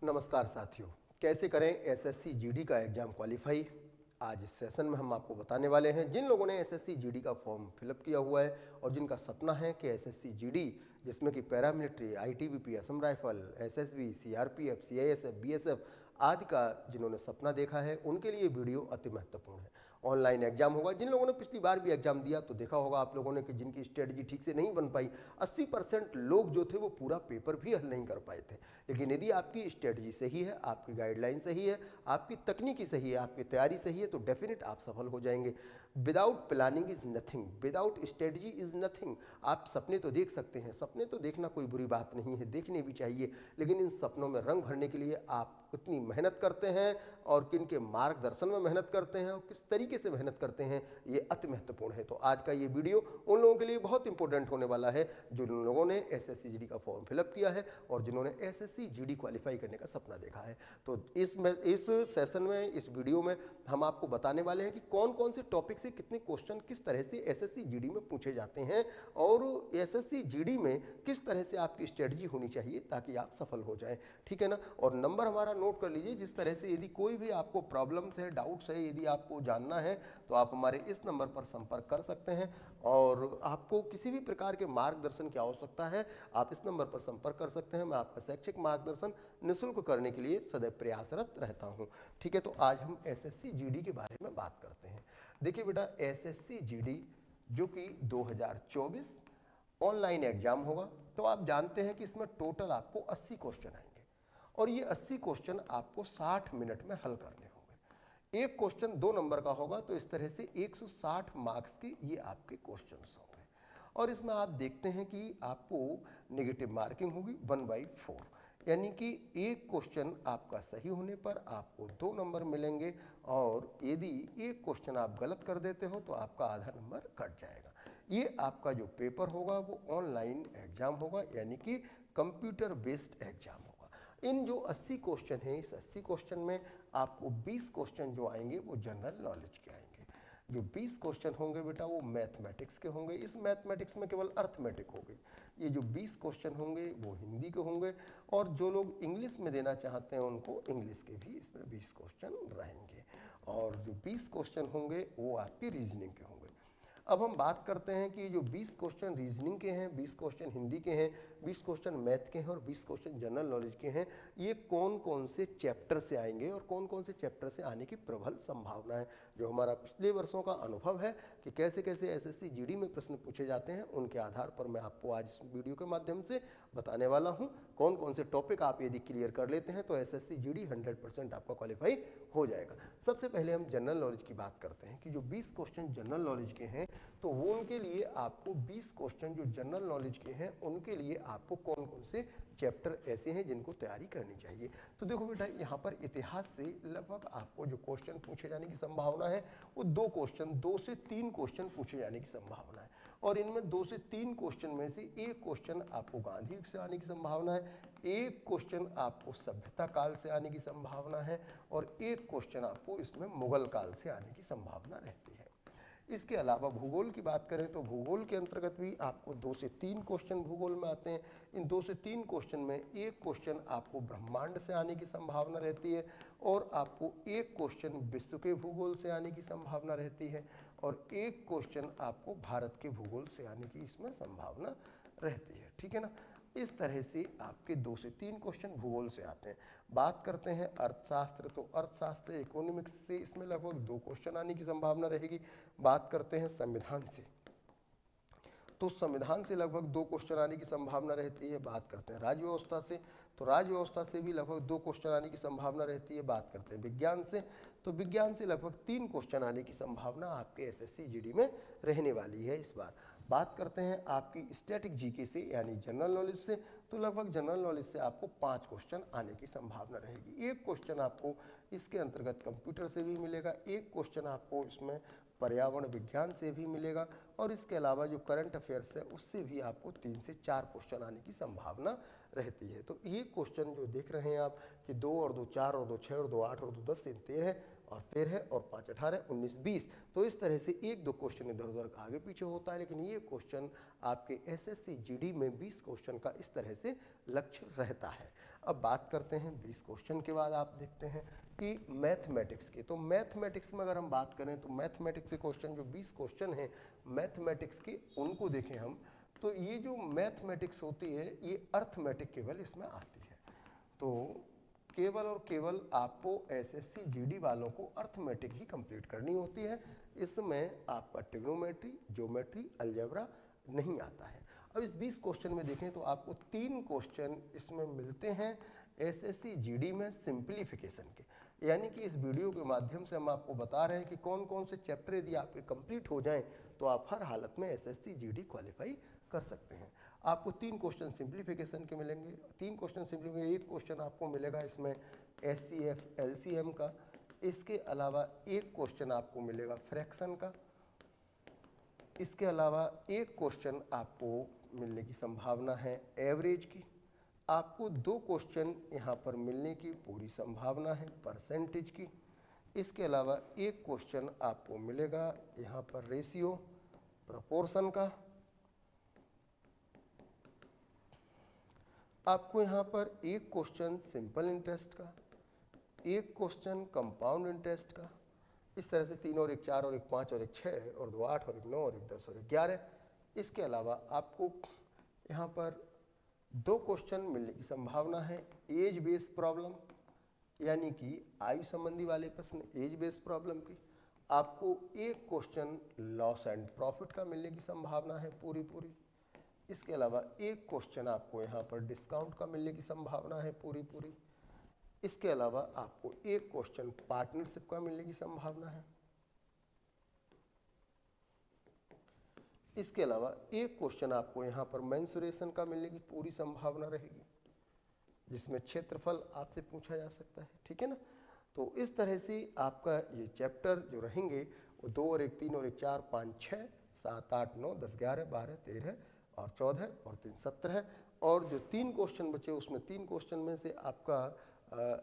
नमस्कार साथियों, कैसे करें एसएससी जीडी का एग्जाम क्वालिफाई। आज इस सेशन में हम आपको बताने वाले हैं जिन लोगों ने एसएससी जीडी का फॉर्म फिलअप किया हुआ है और जिनका सपना है कि एसएससी जीडी जिसमें कि paramilitary, ITBP, Assam rifle, SSB, CRPF, CISF, BSF आदि का जिन्होंने सपना देखा है उनके लिए वीडियो अति महत्वपूर्ण है। ऑनलाइन एग्जाम होगा। जिन लोगों ने पिछली बार भी एग्जाम दिया तो देखा होगा आप लोगों ने कि जिनकी स्ट्रेटजी ठीक से नहीं बन पाई, 80% लोग जो थे वो पूरा पेपर भी हल नहीं कर पाए थे। लेकिन यदि आपकी स्ट्रेटजी सही है, आपकी गाइडलाइन सही है, आपकी तकनीकी सही है, आपकी तैयारी सही है तो डेफिनेट आप सफल हो जाएंगे। Without planning is nothing, without strategy is nothing. आप सपने तो देख सकते हैं, सपने तो देखना कोई बुरी बात नहीं है, देखने भी चाहिए, लेकिन इन सपनों में रंग भरने के लिए आप कितनी मेहनत करते हैं और किन के मार्गदर्शन में मेहनत करते हैं और किस तरीके से मेहनत करते हैं, ये अति महत्वपूर्ण है। तो आज का ये वीडियो उन लोगों के लिए बहुत इंपॉर्टेंट होने वाला है जो लोगों ने एसएससी जीडी का फॉर्म फिलअप किया है और जिन्होंने एसएससी जीडी क्वालिफाई करने का सपना देखा है। तो इस सेशन में, इस वीडियो में हम आपको बताने वाले हैं कि कौन कौन से टॉपिक से कितने क्वेश्चन किस तरह से एसएससी जीडी में पूछे जाते हैं और एसएससी जीडी में किस तरह से आपकी स्ट्रेटजी होनी चाहिए ताकि आप सफल हो जाएं। ठीक है ना। और नंबर हमारा नोट कर लीजिए, जिस तरह से यदि कोई भी आपको प्रॉब्लम्स है, डाउट्स है, यदि आपको जानना है तो आप हमारे इस नंबर पर संपर्क कर सकते हैं। और आपको किसी भी प्रकार के मार्गदर्शन की आवश्यकता है, आप इस नंबर पर संपर्क कर सकते हैं। मैं आपका शैक्षिक मार्गदर्शन निःशुल्क करने के लिए सदैव प्रयासरत रहता हूं। ठीक है, तो आज हम एसएससी जीडी के बारे में बात करते हैं। देखिए बेटा, एसएससी जीडी जो कि 2024 ऑनलाइन एग्जाम होगा, तो आप जानते हैं कि इसमें टोटल आपको 80 क्वेश्चन आएंगे और ये 80 क्वेश्चन आपको 60 मिनट में हल करने होंगे। एक क्वेश्चन 2 नंबर का होगा तो इस तरह से 160 मार्क्स के ये आपके क्वेश्चंस होंगे। और इसमें आप देखते हैं कि आपको नेगेटिव मार्किंग होगी 1/4, यानी कि एक क्वेश्चन आपका सही होने पर आपको 2 नंबर मिलेंगे और यदि एक क्वेश्चन आप गलत कर देते हो तो आपका आधा नंबर कट जाएगा। ये आपका जो पेपर होगा वो ऑनलाइन एग्जाम होगा, यानी कि कंप्यूटर बेस्ड एग्जाम होगा। इन जो 80 क्वेश्चन हैं, इस 80 क्वेश्चन में आपको 20 क्वेश्चन जो आएंगे वो जनरल नॉलेज के आएंगे। जो 20 क्वेश्चन होंगे बेटा वो मैथमेटिक्स के होंगे। इस मैथमेटिक्स में केवल अर्थमेटिक होगी। ये जो 20 क्वेश्चन होंगे वो हिंदी के होंगे और जो लोग इंग्लिश में देना चाहते हैं उनको इंग्लिश के भी इसमें 20 क्वेश्चन रहेंगे। और जो 20 क्वेश्चन होंगे वो आपकी रीजनिंग के होंगे। अब हम बात करते हैं कि जो 20 क्वेश्चन रीजनिंग के हैं, 20 क्वेश्चन हिंदी के हैं, 20 क्वेश्चन मैथ के हैं और 20 क्वेश्चन जनरल नॉलेज के हैं, ये कौन कौन से चैप्टर से आएंगे और कौन कौन से चैप्टर से आने की प्रबल संभावना है। जो हमारा पिछले वर्षों का अनुभव है कि कैसे कैसे एसएससी जीडी में प्रश्न पूछे जाते हैं, उनके आधार पर मैं आपको आज इस वीडियो के माध्यम से बताने वाला हूँ कौन कौन से टॉपिक आप यदि क्लियर कर लेते हैं तो एसएससी जीडी 100% आपका क्वालिफाई हो जाएगा। सबसे पहले हम जनरल नॉलेज की बात करते हैं कि जो 20 क्वेश्चन जनरल नॉलेज के हैं तो वो उनके लिए आपको 20 क्वेश्चन जो जनरल नॉलेज के हैं उनके लिए आपको कौन कौन से चैप्टर ऐसे हैं जिनको तैयारी करनी चाहिए। तो देखो बेटा, यहाँ पर इतिहास से लगभग आपको जो क्वेश्चन पूछे जाने की संभावना है वो 2 से 3 क्वेश्चन पूछे जाने की संभावना है। और इनमें 2 से 3 क्वेश्चन में से एक क्वेश्चन आपको गांधी युग से आने की संभावना है, एक क्वेश्चन आपको सभ्यता काल से आने की संभावना है और एक क्वेश्चन आपको इसमें मुगल काल से आने की संभावना रहती है। इसके अलावा भूगोल की बात करें तो भूगोल के अंतर्गत भी आपको 2 से 3 क्वेश्चन भूगोल में आते हैं। इन 2 से 3 क्वेश्चन में एक क्वेश्चन आपको ब्रह्मांड से आने की संभावना रहती है और आपको एक क्वेश्चन विश्व के भूगोल से आने की संभावना रहती है और एक क्वेश्चन आपको भारत के भूगोल से आने की इसमें संभावना रहती है। ठीक है ना। इस तरह से आपके 2 से 3 क्वेश्चन भूगोल से आते हैं। बात करते हैं अर्थशास्त्र, तो अर्थशास्त्र इकोनॉमिक्स से इसमें लगभग 2 क्वेश्चन आने की संभावना रहेगी। बात करते हैं संविधान से, तो संविधान से लगभग 2 क्वेश्चन आने की संभावना रहती है। बात करते हैं राज्य व्यवस्था से, तो राज्य व्यवस्था से भी लगभग 2 क्वेश्चन आने की संभावना रहती है। बात करते हैं विज्ञान से, तो विज्ञान से लगभग 3 क्वेश्चन आने की संभावना आपके एसएससी जीडी में रहने वाली है इस बार। बात करते हैं आपकी स्टैटिक जीके से यानी जनरल नॉलेज से, तो लगभग जनरल नॉलेज से आपको 5 क्वेश्चन आने की संभावना रहेगी। एक क्वेश्चन आपको इसके अंतर्गत कंप्यूटर से भी मिलेगा, एक क्वेश्चन आपको इसमें पर्यावरण विज्ञान से भी मिलेगा और इसके अलावा जो करंट अफेयर्स है उससे भी आपको 3 से 4 क्वेश्चन आने की संभावना रहती है। तो ये क्वेश्चन जो देख रहे हैं आप कि 2 और 2 4 और 2 6 और 2 8 और 2 10 3 13 है, और 13 और 5 18 19 20। तो इस तरह से एक दो क्वेश्चन इधर उधर आगे पीछे होता है, लेकिन ये क्वेश्चन आपके एसएससी जीडी में 20 क्वेश्चन का इस तरह से लक्ष्य रहता है। अब बात करते हैं 20 क्वेश्चन के बाद आप देखते हैं कि मैथमेटिक्स के। तो मैथमेटिक्स में अगर हम बात करें तो मैथमेटिक्स के क्वेश्चन जो 20 क्वेश्चन हैं मैथमेटिक्स के, उनको देखें हम तो ये जो मैथमेटिक्स होती है ये अर्थमेटिक केवल इसमें आती है। तो केवल और केवल आपको एसएससी जीडी वालों को अर्थमेटिक ही कंप्लीट करनी होती है। इसमें आपका ट्रिग्नोमेट्री, ज्योमेट्री, अलजेब्रा नहीं आता है। अब इस 20 क्वेश्चन में देखें तो आपको 3 क्वेश्चन इसमें मिलते हैं एसएससी जीडी में सिंप्लीफिकेशन के। यानी कि इस वीडियो के माध्यम से हम आपको बता रहे हैं कि कौन कौन से चैप्टर यदि आपके कंप्लीट हो जाएं तो आप हर हालत में एसएससी जीडी क्वालिफाई कर सकते हैं। आपको 3 क्वेश्चन सिंप्लीफिकेशन के मिलेंगे, 3 क्वेश्चन सिंप्लीफिकेशन, एक क्वेश्चन आपको मिलेगा इसमें एचसीएफ एलसीएम का। इसके अलावा एक क्वेश्चन आपको मिलेगा फ्रैक्शन का। इसके अलावा एक क्वेश्चन आपको मिलने की संभावना है एवरेज की। आपको 2 क्वेश्चन यहाँ पर मिलने की पूरी संभावना है परसेंटेज की। इसके अलावा एक क्वेश्चन आपको मिलेगा यहाँ पर रेशियो प्रोपोर्शन का। आपको यहाँ पर एक क्वेश्चन सिंपल इंटरेस्ट का, एक क्वेश्चन कंपाउंड इंटरेस्ट का। इस तरह से 3 और 1 4 और 1 5 और 1 6 और 2 8 और 1 9 और 1 10 और 1 11। इसके अलावा आपको यहाँ पर 2 क्वेश्चन मिलने की संभावना है एज बेस्ड प्रॉब्लम, यानी कि आयु संबंधी वाले प्रश्न एज बेस्ड प्रॉब्लम की। आपको एक क्वेश्चन लॉस एंड प्रॉफिट का मिलने की संभावना है पूरी। इसके अलावा एक क्वेश्चन आपको यहाँ पर डिस्काउंट का मिलने की संभावना है पूरी। इसके अलावा आपको एक क्वेश्चन पार्टनरशिप का मिलने की संभावना है। इसके अलावा एक क्वेश्चन आपको यहाँ पर मेंसुरेशन का मिलने की पूरी संभावना रहेगी, जिसमें क्षेत्रफल आपसे पूछा जा सकता है, ठीक है ना। तो इस तरह से आपका ये चैप्टर जो रहेंगे वो 2 और 1 3 और 1 4 5 6 7 8 9 10 11 12 13 और 14 और 3 17 है। और जो 3 क्वेश्चन बचे उसमें 3 क्वेश्चन में से आपका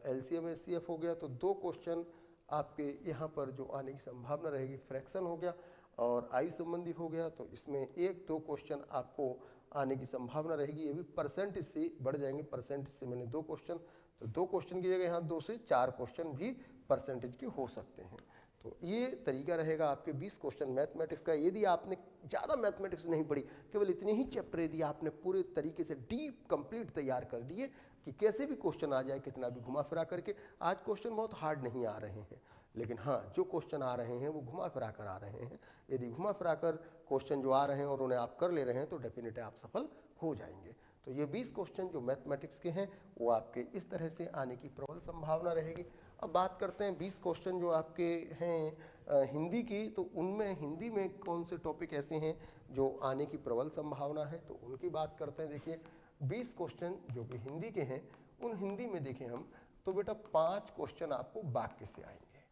एलसीएम एचसीएफ हो गया, तो 2 क्वेश्चन आपके यहाँ पर जो आने की संभावना रहेगी फ्रैक्शन हो गया और आयु संबंधी हो गया। तो इसमें 1-2 क्वेश्चन आपको आने की संभावना रहेगी, ये भी परसेंटेज से बढ़ जाएंगे। परसेंटेज से मैंने 2 क्वेश्चन, तो 2 क्वेश्चन की जगह यहाँ 2 से 4 क्वेश्चन भी परसेंटेज के हो सकते हैं। तो ये तरीका रहेगा आपके 20 क्वेश्चन मैथमेटिक्स का। यदि आपने ज़्यादा मैथमेटिक्स नहीं पढ़ी, केवल इतने ही चैप्टर यदि आपने पूरे तरीके से डीप कंप्लीट तैयार कर लिए कि कैसे भी क्वेश्चन आ जाए, कितना भी घुमा फिरा करके। आज क्वेश्चन बहुत हार्ड नहीं आ रहे हैं, लेकिन हाँ जो क्वेश्चन आ रहे हैं वो घुमा फिरा कर आ रहे हैं। यदि घुमा फिरा कर क्वेश्चन जो आ रहे हैं और उन्हें आप कर ले रहे हैं तो डेफिनेटली आप सफल हो जाएंगे। तो ये 20 क्वेश्चन जो मैथमेटिक्स के हैं वो आपके इस तरह से आने की प्रबल संभावना रहेगी। अब बात करते हैं 20 क्वेश्चन जो आपके हैं हिंदी की, तो उनमें हिंदी में कौन से टॉपिक ऐसे हैं जो आने की प्रबल संभावना है, तो उनकी बात करते हैं। देखिए 20 क्वेश्चन जो कि हिंदी के हैं, उन हिंदी में देखें हम तो बेटा 5 क्वेश्चन आपको वाक्य से आएंगे,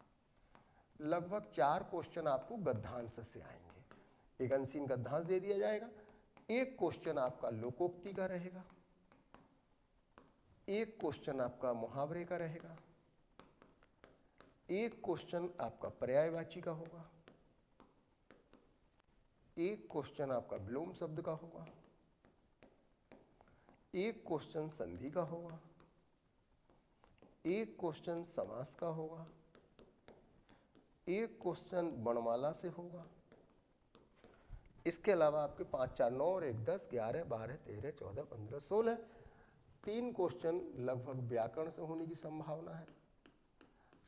लगभग 4 क्वेश्चन आपको गद्यांश से आएंगे, एक अनसीन गद्यांश दे दिया जाएगा। एक क्वेश्चन आपका लोकोक्ति का रहेगा, एक क्वेश्चन आपका मुहावरे का रहेगा, एक क्वेश्चन आपका पर्यायवाची का होगा, एक क्वेश्चन आपका विलोम शब्द का होगा, एक क्वेश्चन संधि का होगा, एक क्वेश्चन समास का होगा, एक क्वेश्चन वर्णमाला से होगा। इसके अलावा आपके 5 4 9 और 1 10 11 12 13 14 15 16 3 क्वेश्चन लगभग व्याकरण से होने की संभावना है।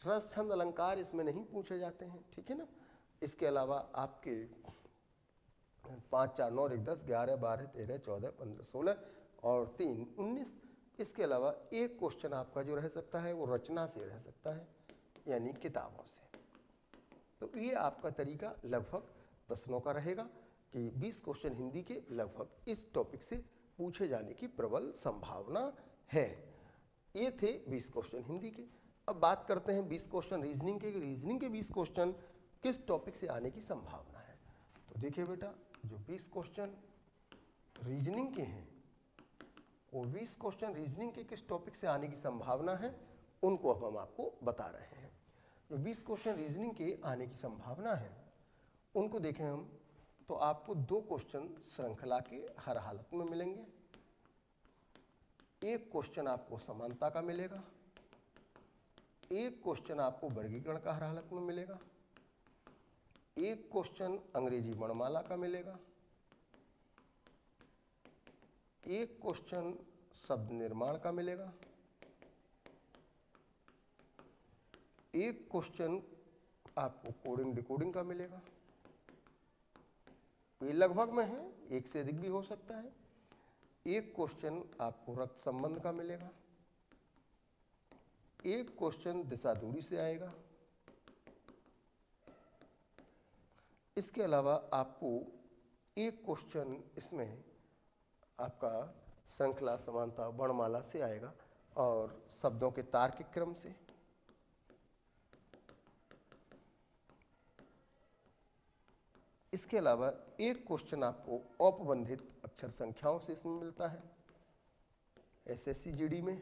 रस छंद अलंकार इसमें नहीं पूछे जाते हैं, ठीक है ना। इसके अलावा आपके 5 4 9 1 10 11 12 13 14 15 16 और 3 19। इसके अलावा एक क्वेश्चन आपका जो रह सकता है वो रचना से रह सकता है, यानी किताबों से। तो ये आपका तरीका लगभग प्रश्नों का रहेगा कि 20 क्वेश्चन हिंदी के लगभग इस टॉपिक से पूछे जाने की प्रबल संभावना है। ये थे 20 क्वेश्चन हिंदी के। अब बात करते हैं 20 क्वेश्चन रीजनिंग के। रीजनिंग के 20 क्वेश्चन किस टॉपिक से आने की संभावना है, तो देखिए बेटा जो 20 क्वेश्चन रीजनिंग के हैं वो 20 क्वेश्चन रीजनिंग के किस टॉपिक से आने की संभावना है उनको अब हम आपको बता रहे हैं। जो 20 क्वेश्चन रीजनिंग के आने की संभावना है उनको देखें हम, तो आपको 2 क्वेश्चन श्रृंखला के हर हालत में मिलेंगे। एक क्वेश्चन आपको समानता का मिलेगा, एक क्वेश्चन आपको वर्गीकरण का हर हालत में मिलेगा, एक क्वेश्चन अंग्रेजी वर्णमाला का मिलेगा, एक क्वेश्चन शब्द निर्माण का मिलेगा, एक क्वेश्चन आपको कोडिंग डिकोडिंग का मिलेगा। ये लगभग में है, एक से अधिक भी हो सकता है। एक क्वेश्चन आपको रक्त संबंध का मिलेगा, एक क्वेश्चन दिशा दूरी से आएगा। इसके अलावा आपको एक क्वेश्चन इसमें आपका श्रृंखला समानता वर्णमाला से आएगा और शब्दों के तार्किक क्रम से। इसके अलावा एक क्वेश्चन आपको औपबंधित अक्षर संख्याओं से इसमें मिलता है। एसएससी जीडी में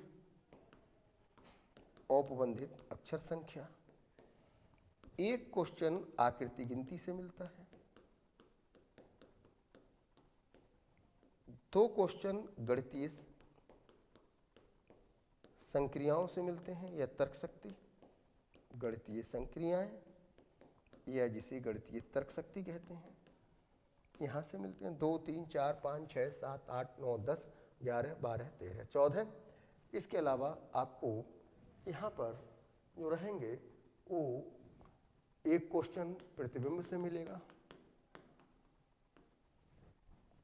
औपबंधित अक्षर संख्या। एक क्वेश्चन आकृति गिनती से मिलता है। 2 क्वेश्चन गणितीय संक्रियाओं से मिलते हैं या तर्क शक्ति, गणितीय संक्रियाएं या जिसे गणितीय तर्क शक्ति कहते हैं, यहाँ से मिलते हैं। 2, 3, 4, 5, 6, 7, 8, 9, 10, 11, 12, 13, 14। इसके अलावा आपको यहाँ पर जो रहेंगे वो एक क्वेश्चन प्रतिबिंब से मिलेगा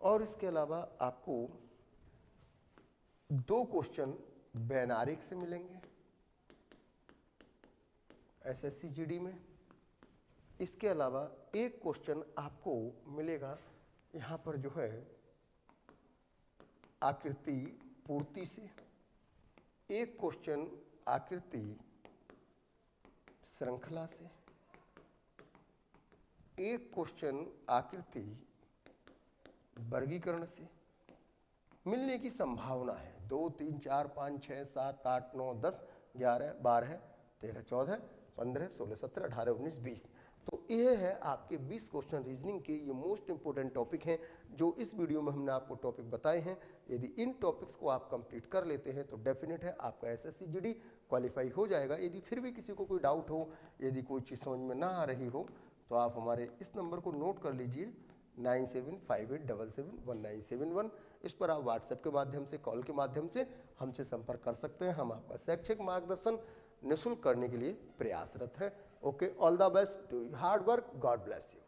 और इसके अलावा आपको 2 क्वेश्चन वैनारिक से मिलेंगे एसएससी जीडी में। इसके अलावा एक क्वेश्चन आपको मिलेगा यहाँ पर जो है आकृति पूर्ति से, एक क्वेश्चन आकृति श्रृंखला से, एक क्वेश्चन आकृति वर्गीकरण से मिलने की संभावना है। 2, 3, 4, 5, 6, 7, 8, 9, 10, 11, 12, 13, 14, 15, 16, 17, 18, 19, 20। तो ये है आपके 20 क्वेश्चन रीजनिंग के, ये मोस्ट इंपोर्टेंट टॉपिक हैं जो इस वीडियो में हमने आपको टॉपिक बताए हैं। यदि इन टॉपिक्स को आप कंप्लीट कर लेते हैं तो डेफिनेट है आपका एसएससी जीडी क्वालिफाई हो जाएगा। यदि फिर भी किसी को कोई डाउट हो, यदि कोई चीज़ समझ में ना आ रही हो, तो आप हमारे इस नंबर को नोट कर लीजिए 9758771971। इस पर आप व्हाट्सएप के माध्यम से, कॉल के माध्यम से हमसे संपर्क कर सकते हैं। हम आपका शैक्षिक मार्गदर्शन निःशुल्क करने के लिए प्रयासरत हैं। Okay, all the best, do hard work, God bless you.